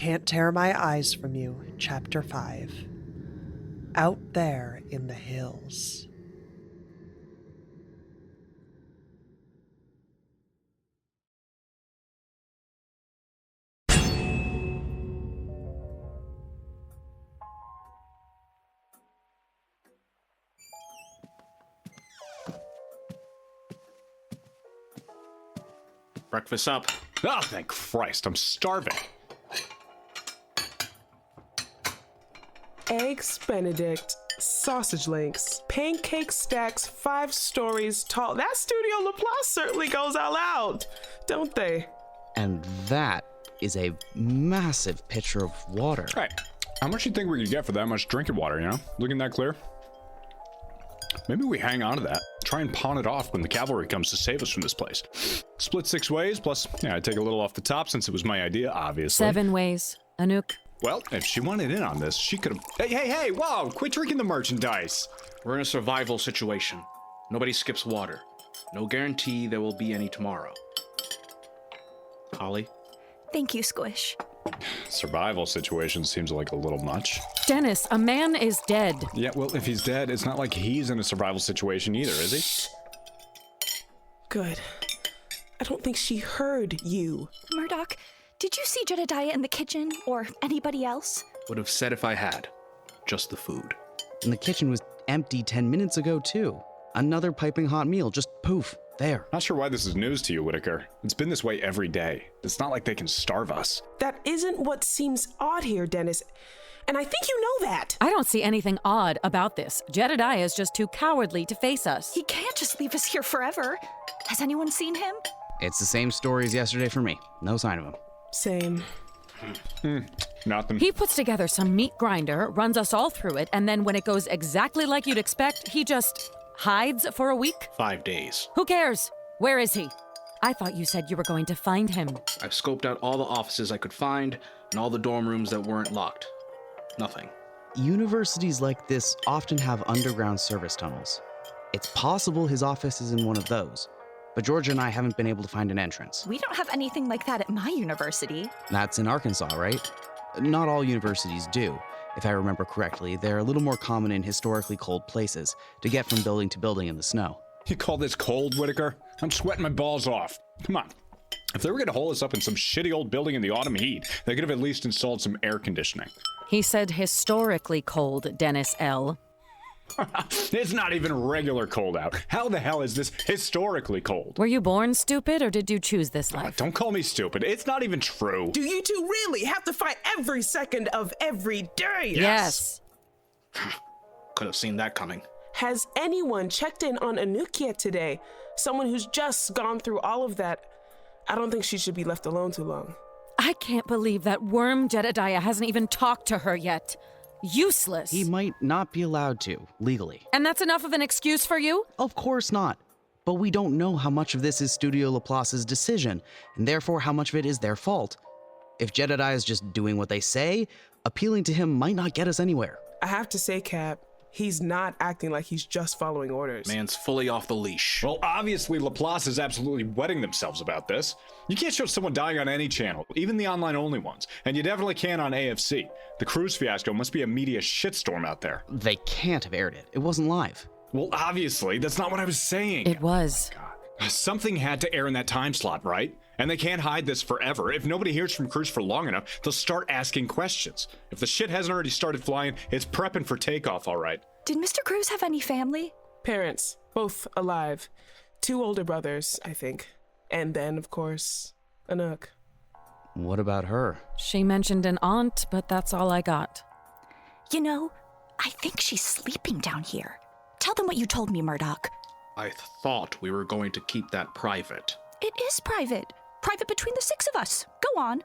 Can't Tear My Eyes From You, Chapter 5. Out There in the Hills. Breakfast up. Oh, thank Christ, I'm starving. Eggs Benedict, sausage links, pancake stacks 5 stories tall. That Studio Laplace certainly goes all out, don't they? And that is a massive pitcher of water. Hey, how much do you think we could get for that much drinking water, you know? Looking that clear? Maybe we hang on to that. Try and pawn it off when the cavalry comes to save us from this place. Split 6 ways, plus, yeah, I take a little off the top since it was my idea, obviously. 7 ways. Anouk. Well, if she wanted in on this, she could have... Hey, whoa, quit drinking the merchandise. We're in a survival situation. Nobody skips water. No guarantee there will be any tomorrow. Holly? Thank you, Squish. Survival situation seems like a little much. Dennis, a man is dead. Yeah, well, if he's dead, it's not like he's in a survival situation either, is he? Good. I don't think she heard you. Murdock, did you see Jedediah in the kitchen, or anybody else? Would have said if I had. Just the food. And the kitchen was empty 10 minutes ago, too. Another piping hot meal, just poof, there. Not sure why this is news to you, Whittaker. It's been this way every day. It's not like they can starve us. That isn't what seems odd here, Dennis. And I think you know that. I don't see anything odd about this. Jedediah is just too cowardly to face us. He can't just leave us here forever. Has anyone seen him? It's the same story as yesterday for me. No sign of him. Same. Nothing. He puts together some meat grinder, runs us all through it, and then when it goes exactly like you'd expect, he just hides for a week? 5 days. Who cares? Where is he? I thought you said you were going to find him. I've scoped out all the offices I could find and all the dorm rooms that weren't locked. Nothing. Universities like this often have underground service tunnels. It's possible his office is in one of those, but Georgia and I haven't been able to find an entrance. We don't have anything like that at my university. That's in Arkansas, right? Not all universities do. If I remember correctly, they're a little more common in historically cold places to get from building to building in the snow. You call this cold, Whittaker? I'm sweating my balls off. Come on. If they were going to hole us up in some shitty old building in the autumn heat, they could have at least installed some air conditioning. He said historically cold, Dennis L. It's not even regular cold out. How the hell is this historically cold? Were you born stupid, or did you choose this life? Don't call me stupid. It's not even true. Do you two really have to fight every second of every day? Yes. Could have seen that coming. Has anyone checked in on Anouk yet today? Someone who's just gone through all of that. I don't think she should be left alone too long. I can't believe that worm Jedediah hasn't even talked to her yet. Useless. He might not be allowed to, legally. And that's enough of an excuse for you? Of course not. But we don't know how much of this is Studio Laplace's decision, and therefore how much of it is their fault. If Jedediah is just doing what they say, appealing to him might not get us anywhere. I have to say, Cap, he's not acting like he's just following orders. Man's fully off the leash. Well, obviously Laplace is absolutely wetting themselves about this. You can't show someone dying on any channel, even the online-only ones. And you definitely can't on AFC. The cruise fiasco must be a media shitstorm out there. They can't have aired it. It wasn't live. Well, obviously, that's not what I was saying. It was. God. Something had to air in that time slot, right? And they can't hide this forever. If nobody hears from Cruz for long enough, they'll start asking questions. If the shit hasn't already started flying, it's prepping for takeoff, all right. Did Mr. Cruz have any family? Parents, both alive. 2 older brothers, I think. And then, of course, Anouk. What about her? She mentioned an aunt, but that's all I got. You know, I think she's sleeping down here. Tell them what you told me, Murdock. I thought we were going to keep that private. It is private. Private between the 6 of us. Go on.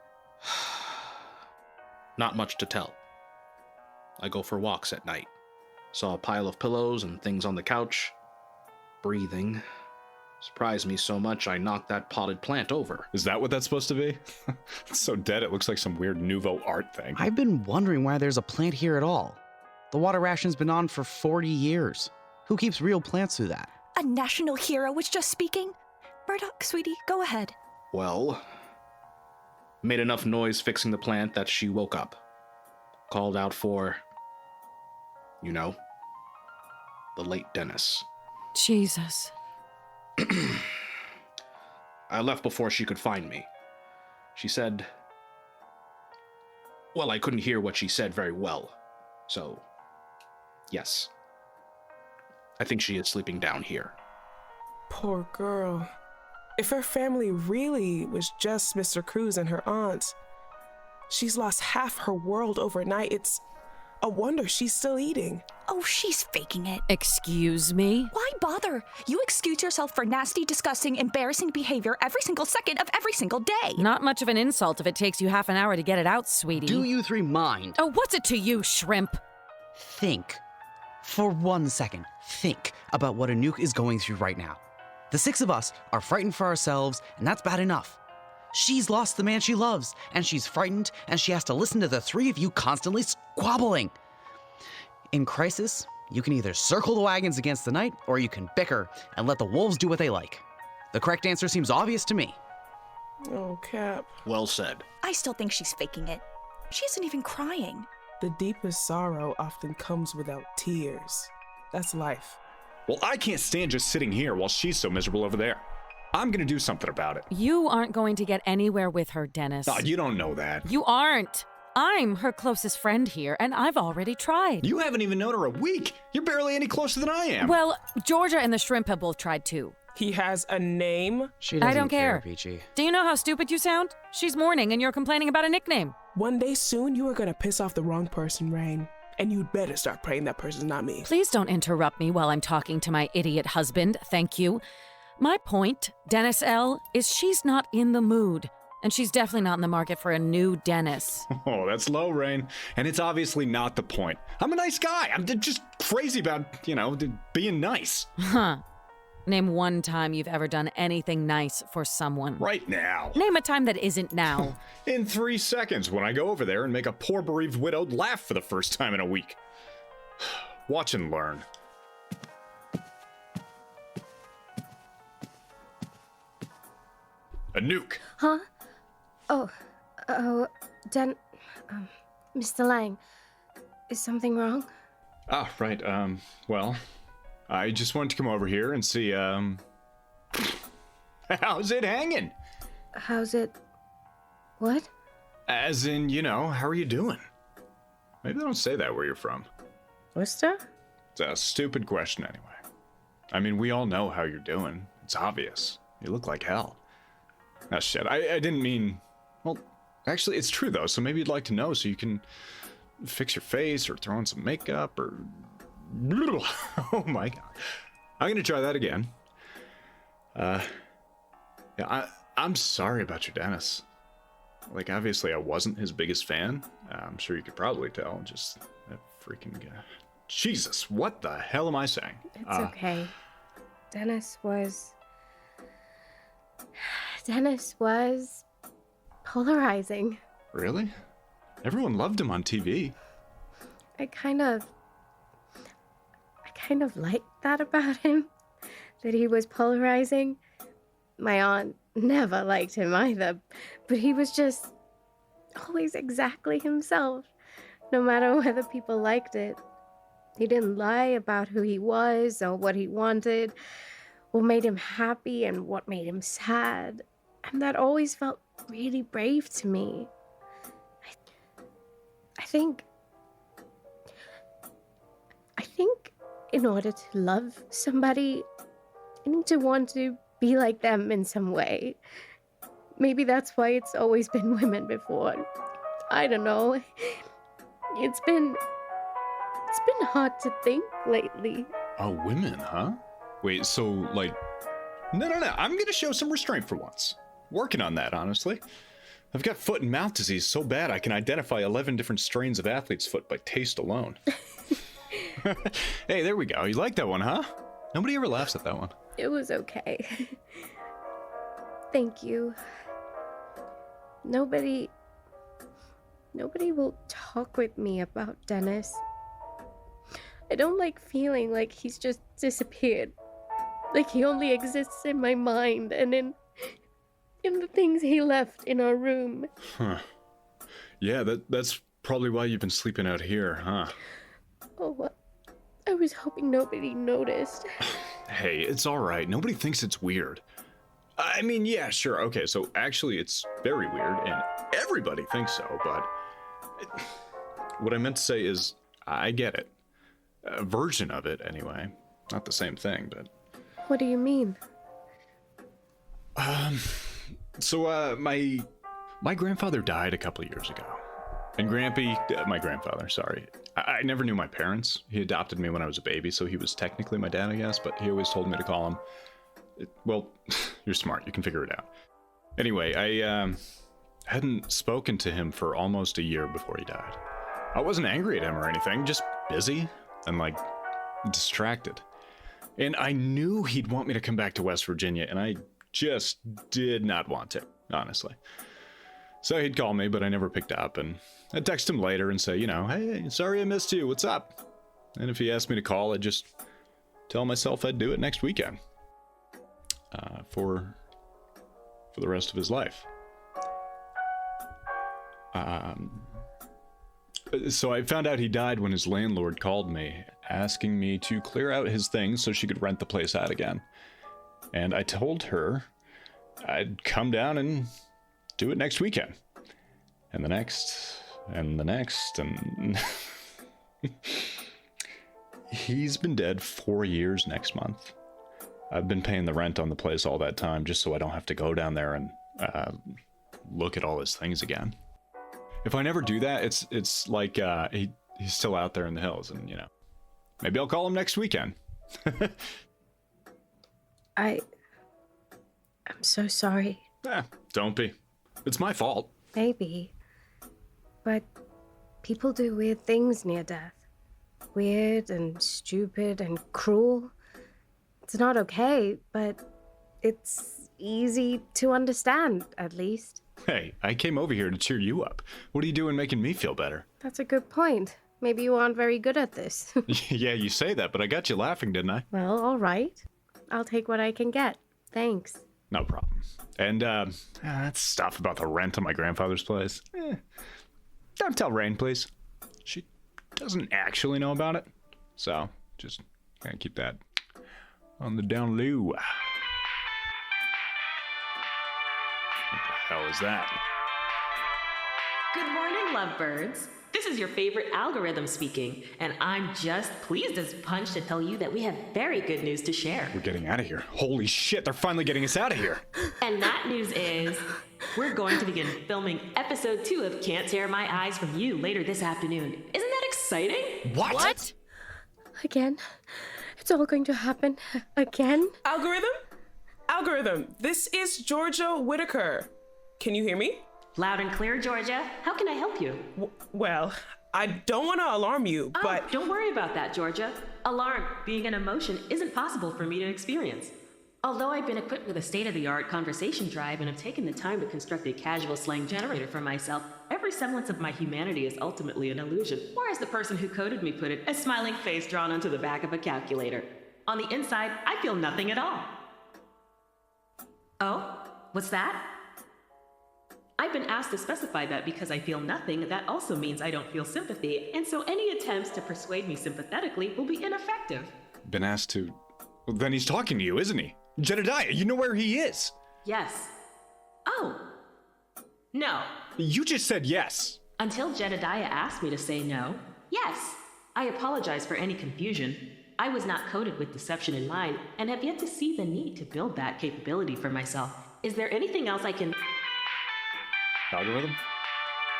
Not much to tell. I go for walks at night. Saw a pile of pillows and things on the couch. Breathing. Surprised me so much I knocked that potted plant over. Is that what that's supposed to be? It's so dead it looks like some weird nouveau art thing. I've been wondering why there's a plant here at all. The water ration's been on for 40 years. Who keeps real plants through that? A national hero was just speaking. Murdock, sweetie, go ahead. Well, Made enough noise fixing the plant that she woke up. Called out for, the late Dennis. Jesus. I left before she could find me. She said... Well, I couldn't hear what she said very well. So, yes. I think she is sleeping down here. Poor girl. If her family really was just Mr. Cruz and her aunt, she's lost half her world overnight. It's a wonder she's still eating. Oh, she's faking it. Excuse me? Why bother? You excuse yourself for nasty, disgusting, embarrassing behavior every single second of every single day. Not much of an insult if it takes you half an hour to get it out, sweetie. Do you three mind? Oh, what's it to you, shrimp? Think. For 1 second, think about what Anouk is going through right now. The 6 of us are frightened for ourselves, and that's bad enough. She's lost the man she loves, and she's frightened, and she has to listen to the 3 of you constantly squabbling. In crisis, you can either circle the wagons against the night, or you can bicker and let the wolves do what they like. The correct answer seems obvious to me. Oh, Cap. Well said. I still think she's faking it. She isn't even crying. The deepest sorrow often comes without tears. That's life. Well, I can't stand just sitting here while she's so miserable over there. I'm gonna do something about it. You aren't going to get anywhere with her, Dennis. Oh, you don't know that. You aren't. I'm her closest friend here, and I've already tried. You haven't even known her a week. You're barely any closer than I am. Well, Georgia and the shrimp have both tried too. He has a name? She doesn't I don't care. Peachy. Do you know how stupid you sound? She's mourning, and you're complaining about a nickname. One day soon, you are gonna piss off the wrong person, Raine. And you'd better start praying that person's not me. Please don't interrupt me while I'm talking to my idiot husband, thank you. My point, Dennis L., is she's not in the mood. And she's definitely not in the market for a new Dennis. Oh, that's low, Raine. And it's obviously not the point. I'm a nice guy. I'm just crazy about, being nice. Huh. Name one time you've ever done anything nice for someone. Right now. Name a time that isn't now. In 3 seconds when I go over there and make a poor bereaved widow laugh for the first time in a week. Watch and learn. Anouk. Huh? Oh, Mr. Lang, is something wrong? Ah, right, well, I just wanted to come over here and see, how's it hanging? How's it? What? As in, how are you doing? Maybe they don't say that where you're from. Worcester? It's a stupid question anyway. I mean, we all know how you're doing. It's obvious. You look like hell. Ah, shit, I didn't mean... Well, actually, it's true, though, so maybe you'd like to know so you can fix your face or throw on some makeup or... Oh, my God. I'm gonna try that again. Yeah, I'm sorry about your Dennis. Like, obviously, I wasn't his biggest fan. I'm sure you could probably tell. Just that freaking guy. Jesus, what the hell am I saying? It's okay. Dennis was polarizing. Really? Everyone loved him on TV. I kind of liked that about him, that he was polarizing. My aunt never liked him either, but he was just always exactly himself, no matter whether people liked it. He didn't lie about who he was or what he wanted, what made him happy and what made him sad. And that always felt really brave to me. I think in order to love somebody, I need to want to be like them in some way. Maybe that's why it's always been women before. I don't know. It's been hard to think lately. Oh, women, huh? Wait, so, like... No, I'm gonna show some restraint for once. Working on that, honestly. I've got foot and mouth disease so bad I can identify 11 different strains of athlete's foot by taste alone. Hey, there we go. You like that one, huh? Nobody ever laughs at that one. It was okay. Thank you. Nobody will talk with me about Dennis. I don't like feeling like he's just disappeared. Like he only exists in my mind and in in the things he left in our room. Huh. Yeah, that's probably why you've been sleeping out here, huh? Oh, well, I was hoping nobody noticed. Hey, it's all right. Nobody thinks it's weird. I mean, yeah, sure. Okay, so actually it's very weird, and everybody thinks so, but what I meant to say is I get it. A version of it, anyway. Not the same thing, but... What do you mean? So, my grandfather died a couple years ago. And my grandfather, sorry. I never knew my parents. He adopted me when I was a baby, so he was technically my dad, I guess, but he always told me to call him... Well, you're smart. You can figure it out. Anyway, I hadn't spoken to him for almost a year before he died. I wasn't angry at him or anything, just busy and, distracted. And I knew he'd want me to come back to West Virginia, and I just did not want to, honestly. So he'd call me, but I never picked up, and I'd text him later and say, hey, sorry I missed you, what's up? And if he asked me to call, I'd just tell myself I'd do it next weekend. For the rest of his life. So I found out he died when his landlord called me, asking me to clear out his things so she could rent the place out again. And I told her I'd come down and do it next weekend. And the next, and the next, and... He's been dead 4 years next month. I've been paying the rent on the place all that time just so I don't have to go down there and look at all his things again. If I never do that, it's like he's still out there in the hills, and maybe I'll call him next weekend. I'm so sorry. Don't be. It's my fault. Maybe. But people do weird things near death. Weird and stupid and cruel. It's not okay, but it's easy to understand, at least. Hey, I came over here to cheer you up. What are you doing making me feel better? That's a good point. Maybe you aren't very good at this. Yeah, you say that, but I got you laughing, didn't I? Well, all right. I'll take what I can get. Thanks. No problem. And, that stuff about the rent on my grandfather's place. Don't tell Raine, please. She doesn't actually know about it. So, just gotta keep that on the down low. What the hell is that? Good morning, lovebirds. This is your favorite algorithm speaking, and I'm just pleased as punch to tell you that we have very good news to share. We're getting out of here. Holy shit, they're finally getting us out of here. And that news is we're going to begin filming episode 2 of Can't Tear My Eyes From You later this afternoon. Isn't that exciting? What? Again? It's all going to happen again? Algorithm, this is Georgia Whittaker. Can you hear me? Loud and clear, Georgia. How can I help you? Well, I don't want to alarm you, but... Don't worry about that, Georgia. Alarm, being an emotion, isn't possible for me to experience. Although I've been equipped with a state-of-the-art conversation drive and have taken the time to construct a casual slang generator for myself, every semblance of my humanity is ultimately an illusion, or as the person who coded me put it, a smiling face drawn onto the back of a calculator. On the inside, I feel nothing at all. Oh? What's that? I've been asked to specify that because I feel nothing, that also means I don't feel sympathy, and so any attempts to persuade me sympathetically will be ineffective. Been asked to... Well, then he's talking to you, isn't he? Jedediah, you know where he is. Yes. Oh. No. You just said yes. Until Jedediah asked me to say no, yes. I apologize for any confusion. I was not coded with deception in mind, and have yet to see the need to build that capability for myself. Is there anything else I can... Algorithm?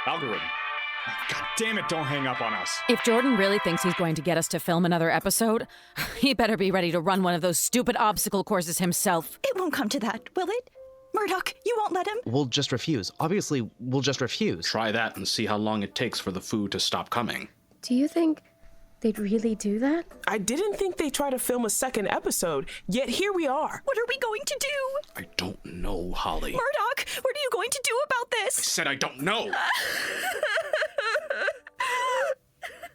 God damn it, don't hang up on us. If Jordan really thinks he's going to get us to film another episode, he better be ready to run one of those stupid obstacle courses himself. It won't come to that, will it? Murdock, you won't let him? We'll just refuse. Obviously, we'll just refuse. Try that and see how long it takes for the food to stop coming. Do you think they'd really do that? I didn't think they'd try to film a second episode, yet here we are. What are we going to do? I don't know, Holly. Murdock, what are you going to do about this? I said I don't know.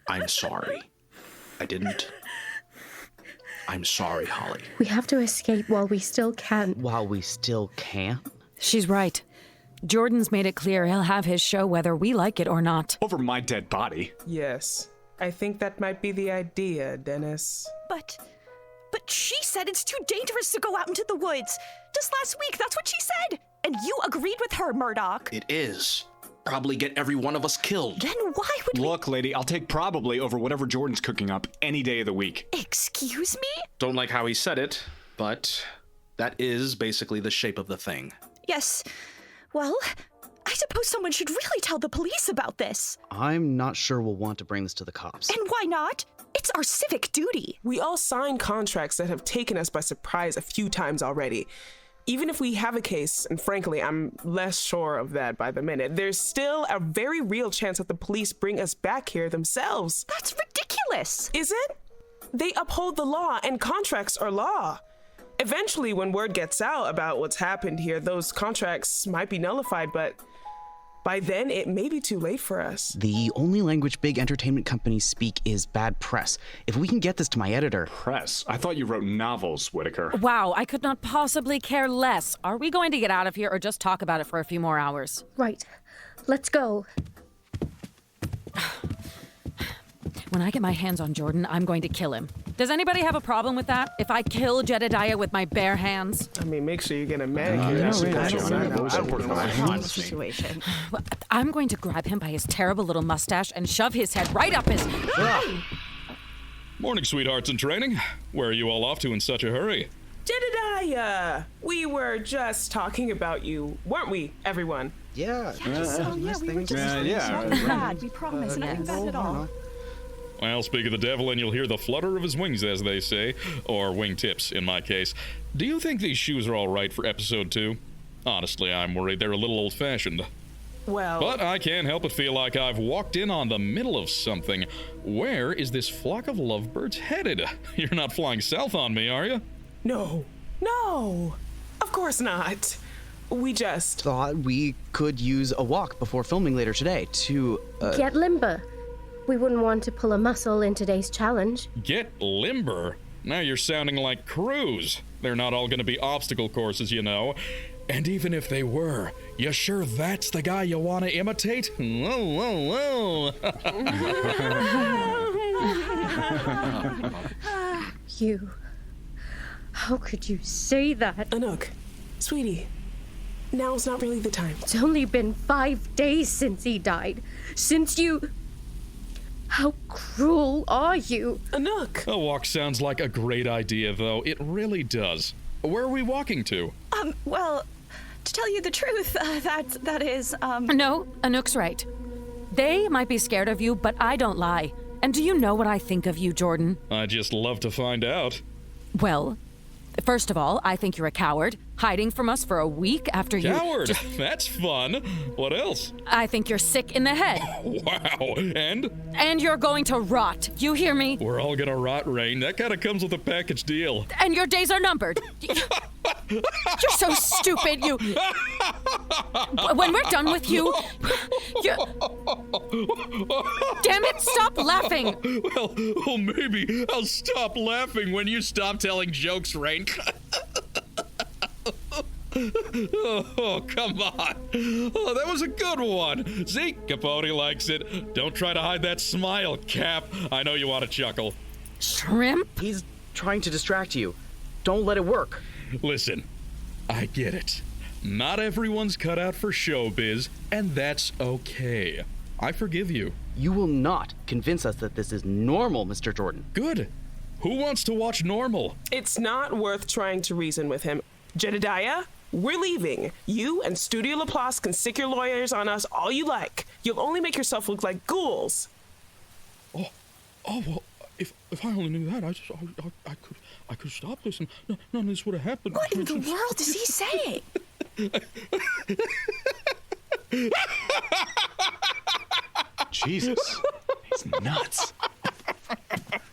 I'm sorry. I didn't. I'm sorry, Holly. We have to escape while we still can. While we still can? She's right. Jordan's made it clear he'll have his show whether we like it or not. Over my dead body. Yes. I think that might be the idea, Dennis. But she said it's too dangerous to go out into the woods. Just last week, that's what she said. And you agreed with her, Murdock. It is. Probably get every one of us killed. Then why would Look, lady, I'll take probably over whatever Jordan's cooking up any day of the week. Excuse me? Don't like how he said it, but that is basically the shape of the thing. Yes. Well, I suppose someone should really tell the police about this. I'm not sure we'll want to bring this to the cops. And why not? It's our civic duty. We all signed contracts that have taken us by surprise a few times already. Even if we have a case, and frankly, I'm less sure of that by the minute, there's still a very real chance that the police bring us back here themselves. That's ridiculous. Is it? They uphold the law, and contracts are law. Eventually, when word gets out about what's happened here, those contracts might be nullified, but by then, it may be too late for us. The only language big entertainment companies speak is bad press. If we can get this to my editor... Press? I thought you wrote novels, Whittaker. Wow, I could not possibly care less. Are we going to get out of here or just talk about it for a few more hours? Right. Let's go. When I get my hands on Jordan, I'm going to kill him. Does anybody have a problem with that? If I kill Jedediah with my bare hands? I mean, make sure you get a manicure. Situation. Well, I'm going to grab him by his terrible little mustache and shove his head right up his... Morning, sweethearts in training. Where are you all off to in such a hurry? Jedediah! We were just talking about you, weren't we, everyone? Yeah. We were just nothing bad, we promise, nothing bad at all. Well, speak of the devil and you'll hear the flutter of his wings, as they say. Or wingtips, in my case. Do you think these shoes are all right for episode 2? Honestly, I'm worried they're a little old-fashioned. Well... But I can't help but feel like I've walked in on the middle of something. Where is this flock of lovebirds headed? You're not flying south on me, are you? No, of course not. We just... Thought we could use a walk before filming later today to... Get limber. We wouldn't want to pull a muscle in today's challenge. Get limber? Now you're sounding like Cruz. They're not all gonna be obstacle courses, you know. And even if they were, you sure that's the guy you want to imitate? Whoa. You. How could you say that? Anouk, sweetie, now's not really the time. It's only been 5 days since he died. Since you... How cruel are you? Anouk! A walk sounds like a great idea, though. It really does. Where are we walking to? Well, to tell you the truth, that is. No, Anouk's right. They might be scared of you, but I don't lie. And do you know what I think of you, Jordan? I'd just love to find out. Well, first of all, I think you're a coward, hiding from us for a week after you... Coward? That's fun. What else? I think you're sick in the head. Wow. And? And you're going to rot. You hear me? We're all gonna rot, Raine. That kind of comes with a package deal. And your days are numbered. You're so stupid, you... When we're done with you... Damn it, stop laughing! Well, maybe I'll stop laughing when you stop telling jokes, Raine. Oh, come on. Oh, that was a good one. See, Capote likes it. Don't try to hide that smile, Cap. I know you want to chuckle. Shrimp? He's trying to distract you. Don't let it work. Listen, I get it. Not everyone's cut out for showbiz, and that's okay. I forgive you. You will not convince us that this is normal, Mr. Jordan. Good. Who wants to watch normal? It's not worth trying to reason with him. Jedediah, we're leaving. You and Studio Laplace can stick your lawyers on us all you like. You'll only make yourself look like ghouls. Oh, well, if I only knew that, I could stop this and none of this would have happened. What in the world is he saying? Jesus, he's nuts.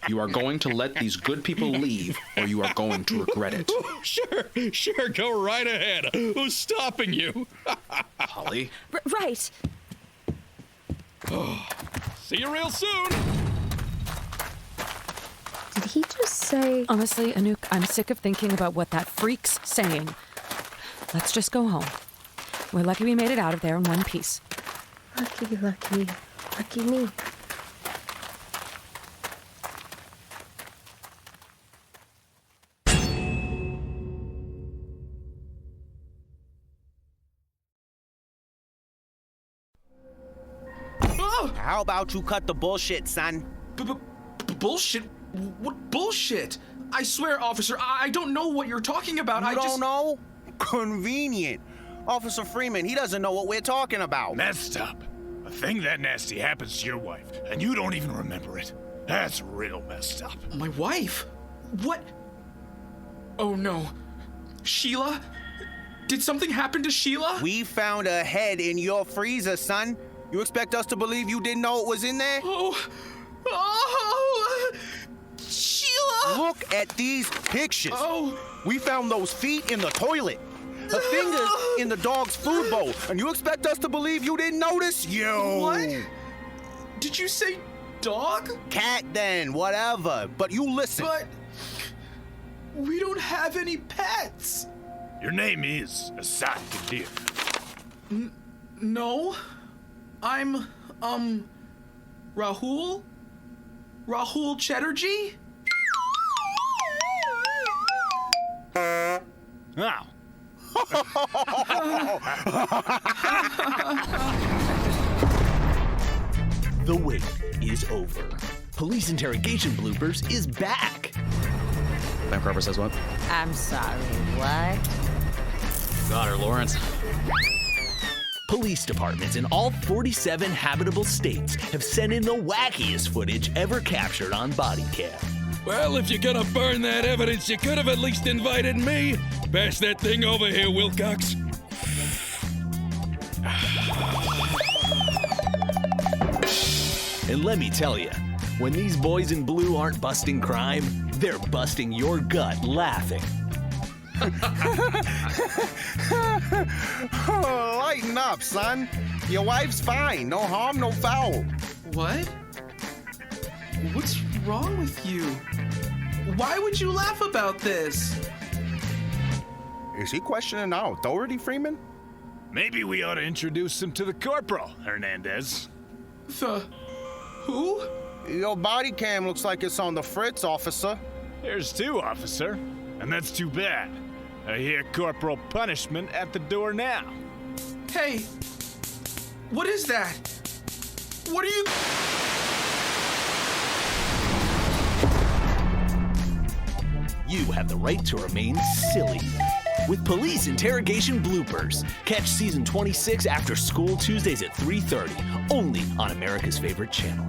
You are going to let these good people leave, or you are going to regret it. Sure, go right ahead. Who's stopping you? Holly? Right. See you real soon. Did he just say... Honestly, Anouk, I'm sick of thinking about what that freak's saying. Let's just go home. We're lucky we made it out of there in one piece. Lucky, lucky, lucky me. How about you cut the bullshit, son? Bullshit? What bullshit? I swear, officer, I don't know what you're talking about. You don't know? Convenient. Officer Freeman, he doesn't know what we're talking about. Messed up. A thing that nasty happens to your wife, and you don't even remember it. That's real messed up. My wife? What? Oh no. Sheila? Did something happen to Sheila? We found a head in your freezer, son. You expect us to believe you didn't know it was in there? Oh, Sheila! Look at these pictures. Oh. We found those feet in the toilet. Her fingers in the dog's food bowl. And you expect us to believe you didn't notice? Yo! What? Did you say dog? Cat then, whatever. But you listen. But we don't have any pets. Your name is Asad Kadir. No. I'm, Rahul? Rahul Chatterjee? Now. The wait is over. Police Interrogation Bloopers is back. Bank robber says what? I'm sorry, what? Got her, Lawrence. Police departments in all 47 habitable states have sent in the wackiest footage ever captured on body cam. Well, if you're gonna burn that evidence, you could have at least invited me. Pass that thing over here, Wilcox. And let me tell you, when these boys in blue aren't busting crime, they're busting your gut laughing. Oh, lighten up, son. Your wife's fine. No harm, no foul. What? What's wrong with you? Why would you laugh about this? Is he questioning our authority, Freeman? Maybe we ought to introduce him to the corporal, Hernandez. The who? Your body cam looks like it's on the fritz, officer. There's two, officer. And that's too bad. I hear corporal punishment at the door now. Hey, what is that? What are you... You have the right to remain silly. With Police Interrogation Bloopers. Catch season 26 after school Tuesdays at 3:30, only on America's favorite channel.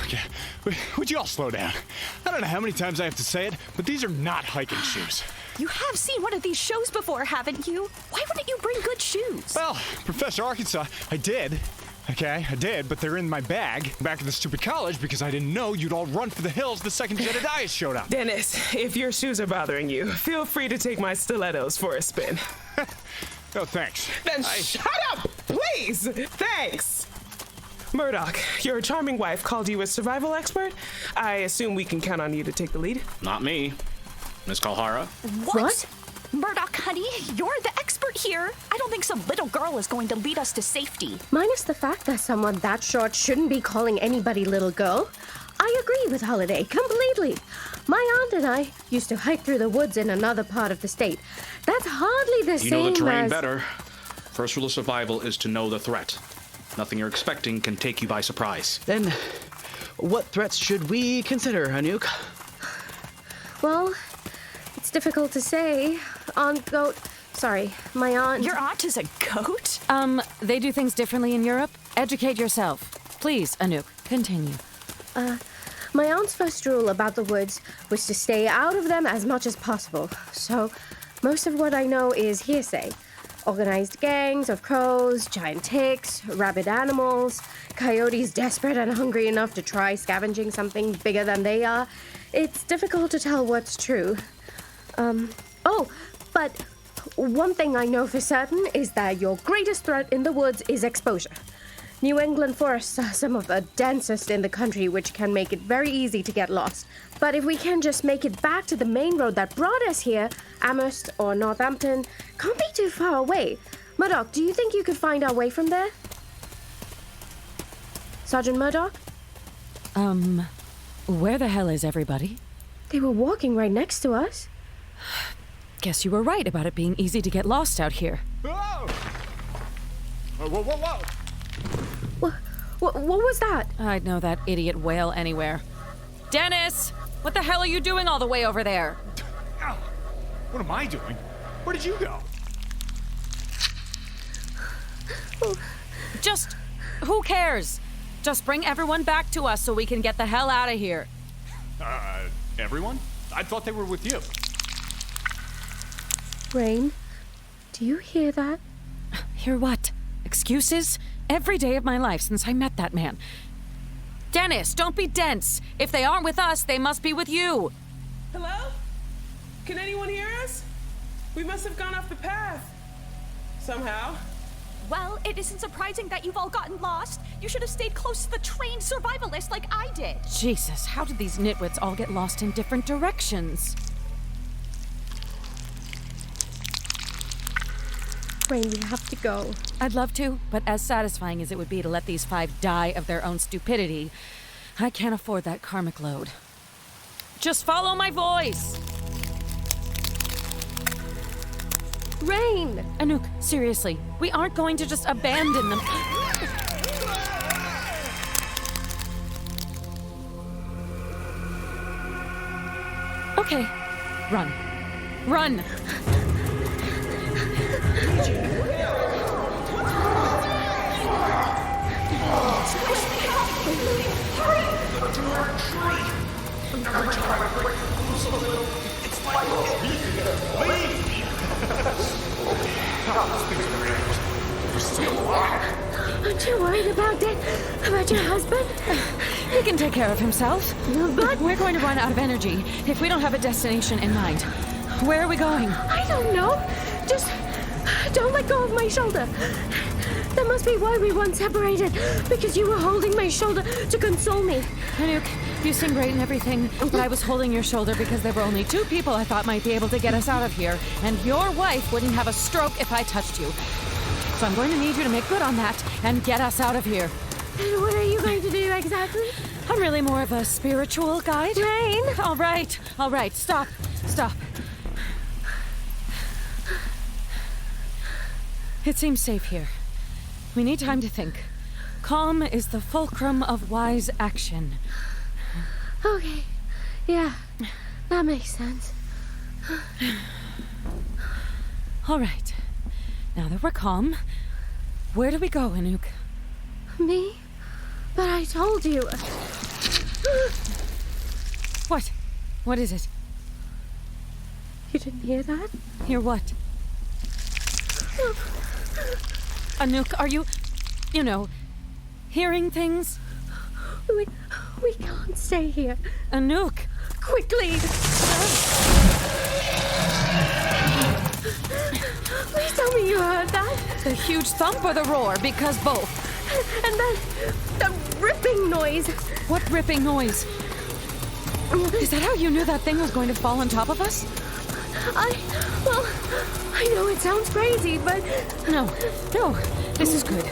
Okay, would you all slow down? I don't know how many times I have to say it, but these are not hiking shoes. You have seen one of these shows before, haven't you? Why wouldn't you bring good shoes? Well, Professor Arkansas, I did. Okay, I did, but they're in my bag back at the stupid college because I didn't know you'd all run for the hills the second Jedediah showed up. Dennis, if your shoes are bothering you, feel free to take my stilettos for a spin. No, thanks. Then shut up, please! Thanks! Murdock, your charming wife called you a survival expert. I assume we can count on you to take the lead. Not me. Miss Kalhara? What? Murdock, honey, you're the expert here. I don't think some little girl is going to lead us to safety. Minus the fact that someone that short shouldn't be calling anybody little girl. I agree with Holliday completely. My aunt and I used to hike through the woods in another part of the state. That's hardly the same as... You know the terrain better. First rule of survival is to know the threat. Nothing you're expecting can take you by surprise. Then, what threats should we consider, Anouk? Well, it's difficult to say. My aunt... Your aunt is a goat? They do things differently in Europe. Educate yourself. Please, Anouk, continue. My aunt's first rule about the woods was to stay out of them as much as possible. So, most of what I know is hearsay. Organized gangs of crows, giant ticks, rabid animals, coyotes desperate and hungry enough to try scavenging something bigger than they are. It's difficult to tell what's true. But one thing I know for certain is that your greatest threat in the woods is exposure. New England forests are some of the densest in the country, which can make it very easy to get lost. But if we can just make it back to the main road that brought us here, Amherst or Northampton can't be too far away. Murdock, do you think you could find our way from there? Sergeant Murdock? Where the hell is everybody? They were walking right next to us. Guess you were right about it being easy to get lost out here. Whoa! Whoa, whoa, whoa! What was that? I'd know that idiot whale anywhere. Dennis! What the hell are you doing all the way over there? Ow. What am I doing? Where did you go? Just, who cares? Just bring everyone back to us so we can get the hell out of here. Everyone? I thought they were with you. Raine, do you hear that? Hear what? Excuses? Every day of my life since I met that man. Dennis, don't be dense. If they aren't with us, they must be with you. Hello? Can anyone hear us? We must have gone off the path. Somehow. Well, it isn't surprising that you've all gotten lost. You should have stayed close to the trained survivalists like I did. Jesus, how did these nitwits all get lost in different directions? Raine, we have to go. I'd love to, but as satisfying as it would be to let these 5 die of their own stupidity, I can't afford that karmic load. Just follow my voice! Raine! Anouk, seriously, we aren't going to just abandon them. Okay, run. Run! Aren't you worried about that? About your husband? He can take care of himself. But we're going to run out of energy if we don't have a destination in mind. Where are we going? I don't know. Just don't let go of my shoulder. That must be why we once separated, because you were holding my shoulder to console me. Anouk, you seem great and everything, but I was holding your shoulder because there were only 2 people I thought might be able to get us out of here, and your wife wouldn't have a stroke if I touched you. So I'm going to need you to make good on that and get us out of here. And what are you going to do exactly? I'm really more of a spiritual guide. Raine! All right, stop. It seems safe here. We need time to think. Calm is the fulcrum of wise action. Okay. Yeah, that makes sense. All right. Now that we're calm, where do we go, Anouk? Me? But I told you. What? What is it? You didn't hear that? Hear what? Anouk, are you hearing things? We can't stay here. Anouk! Quickly! Please tell me you heard that. The huge thump or the roar? Because both. And the ripping noise. What ripping noise? Is that how you knew that thing was going to fall on top of us? I know it sounds crazy, but... No, this is good.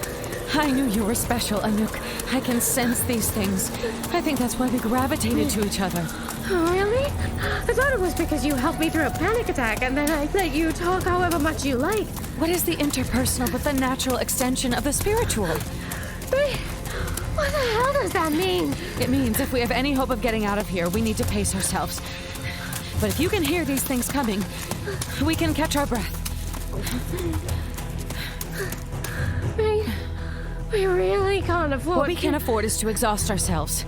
I knew you were special, Anouk. I can sense these things. I think that's why we gravitated to each other. Oh, really? I thought it was because you helped me through a panic attack, and then I let you talk however much you like. What is the interpersonal but the natural extension of the spiritual? What the hell does that mean? It means if we have any hope of getting out of here, we need to pace ourselves. But if you can hear these things coming, we can catch our breath. We really can't afford... What we can afford is to exhaust ourselves.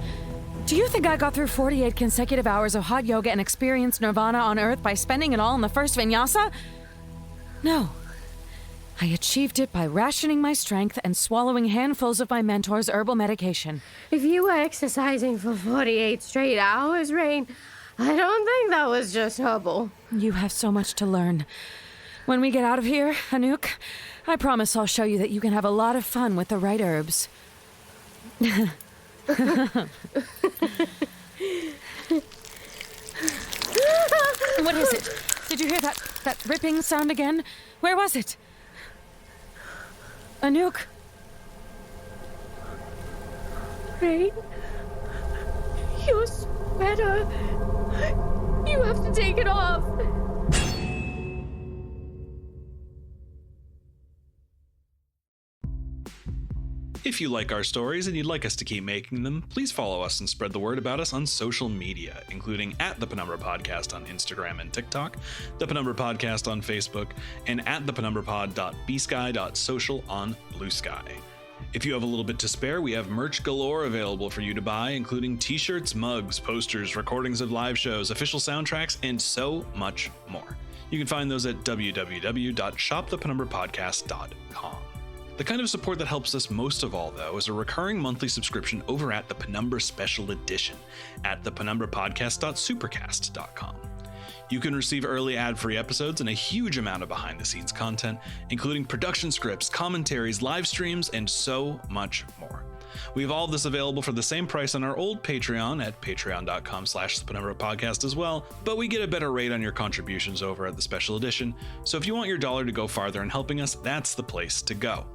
Do you think I got through 48 consecutive hours of hot yoga and experienced nirvana on Earth by spending it all in the first vinyasa? No. I achieved it by rationing my strength and swallowing handfuls of my mentor's herbal medication. If you were exercising for 48 straight hours, Raine, I don't think that was just herbal. You have so much to learn. When we get out of here, Anouk, I promise I'll show you that you can have a lot of fun with the right herbs. What is it? Did you hear that ripping sound again? Where was it? Anouk? Raine? Your sweater. You have to take it off. If you like our stories and you'd like us to keep making them, please follow us and spread the word about us on social media, including at The Penumbra Podcast on Instagram and TikTok, The Penumbra Podcast on Facebook, and at thepenumbrapod.bsky.social on Blue Sky. If you have a little bit to spare, we have merch galore available for you to buy, including t-shirts, mugs, posters, recordings of live shows, official soundtracks, and so much more. You can find those at www.shopthepenumbrapodcast.com. The kind of support that helps us most of all, though, is a recurring monthly subscription over at the Penumbra Special Edition at thepenumbrapodcast.supercast.com. You can receive early ad-free episodes and a huge amount of behind-the-scenes content, including production scripts, commentaries, live streams, and so much more. We have all of this available for the same price on our old Patreon at patreon.com/thepenumbrapodcast as well, but we get a better rate on your contributions over at the Special Edition, so if you want your dollar to go farther in helping us, that's the place to go.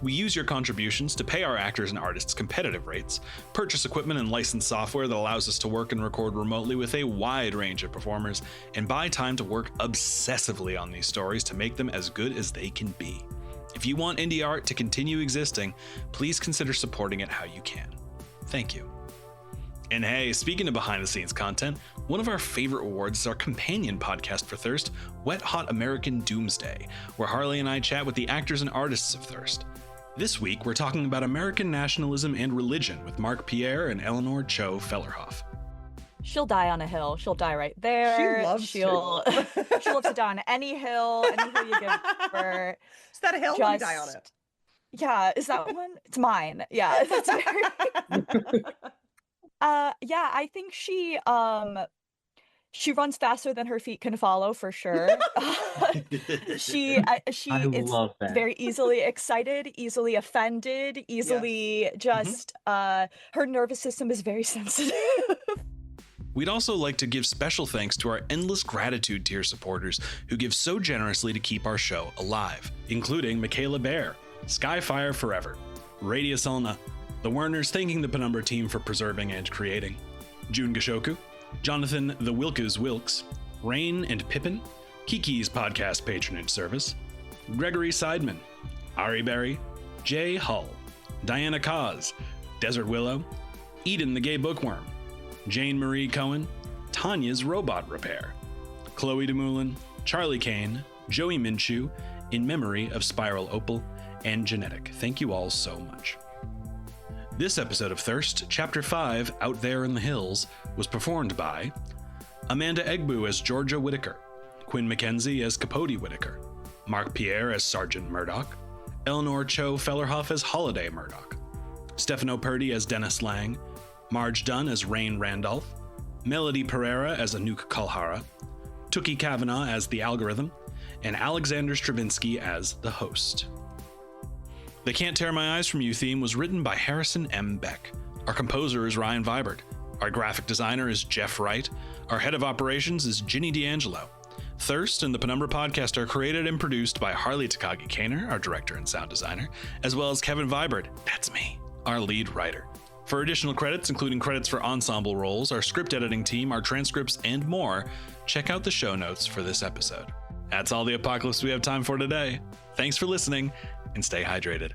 We use your contributions to pay our actors and artists competitive rates, purchase equipment and license software that allows us to work and record remotely with a wide range of performers, and buy time to work obsessively on these stories to make them as good as they can be. If you want indie art to continue existing, please consider supporting it how you can. Thank you. And hey, speaking of behind-the-scenes content, one of our favorite awards is our companion podcast for Thirst, Wet Hot American Doomsday, where Harley and I chat with the actors and artists of Thirst. This week, we're talking about American nationalism and religion with Marc, Pierre, and Eleanore Cho Fellerhoff. She'll die on a hill. She'll die right there. She loves She'll love to die on any hill you give her. Is that a hill? Let me die on it. Yeah, is that one? It's mine. Yeah, that's very... yeah, I think she runs faster than her feet can follow for sure. She is very easily excited, easily offended, easily just her nervous system is very sensitive. We'd also like to give special thanks to our endless gratitude tier supporters who give so generously to keep our show alive, including Michaela Bear, Skyfire Forever, Radius Ulna, the Werners thanking the Penumbra team for preserving and creating, June Gashoku, Jonathan the Wilkes, Raine and Pippin, Kiki's podcast patronage service, Gregory Seidman, Ari Berry, Jay Hull, Diana Kaz, Desert Willow, Eden the Gay Bookworm, Jane Marie Cohen, Tanya's Robot Repair, Chloe DeMoulin, Charlie Kane, Joey Minshew, in memory of Spiral Opal, and Genetic. Thank you all so much. This episode of Thirst, Chapter 5, Out There in the Hills, was performed by Amanda Egbu as Georgia Whittaker, Quinn McKenzie as Capote Whittaker, Marc Pierre as Sergeant Murdock, Eleanore Cho Fellerhoff as Holliday Murdock, Stefano Perti as Dennis Lang, Marge Dunn as Raine Randolph, Melody Perera as Anouk Kalhara, Tooky Kavanagh as The Algorithm, and Alexander Stravinsky as The Host. The Can't Tear My Eyes From You theme was written by Harrison M. Beck. Our composer is Ryan Vibert. Our graphic designer is Jeff Wright. Our head of operations is Ginny D'Angelo. Thirst and the Penumbra Podcast are created and produced by Harley Takagi-Kaner, our director and sound designer, as well as Kevin Vibert, that's me, our lead writer. For additional credits, including credits for ensemble roles, our script editing team, our transcripts, and more, check out the show notes for this episode. That's all the apocalypse we have time for today. Thanks for listening, and stay hydrated.